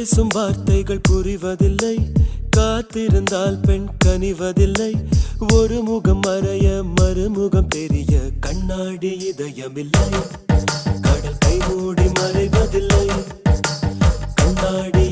பேசும் வார்த்தைகள் புரிவதில்லை, காத்திருந்தால் பெண் கனிவதில்லை. ஒரு முகம் மறைய மறுமுகம் தெரிய கண்ணாடி இதயமில்லை. கடல் கை மூடி மறைவதில்லை, கண்ணாடி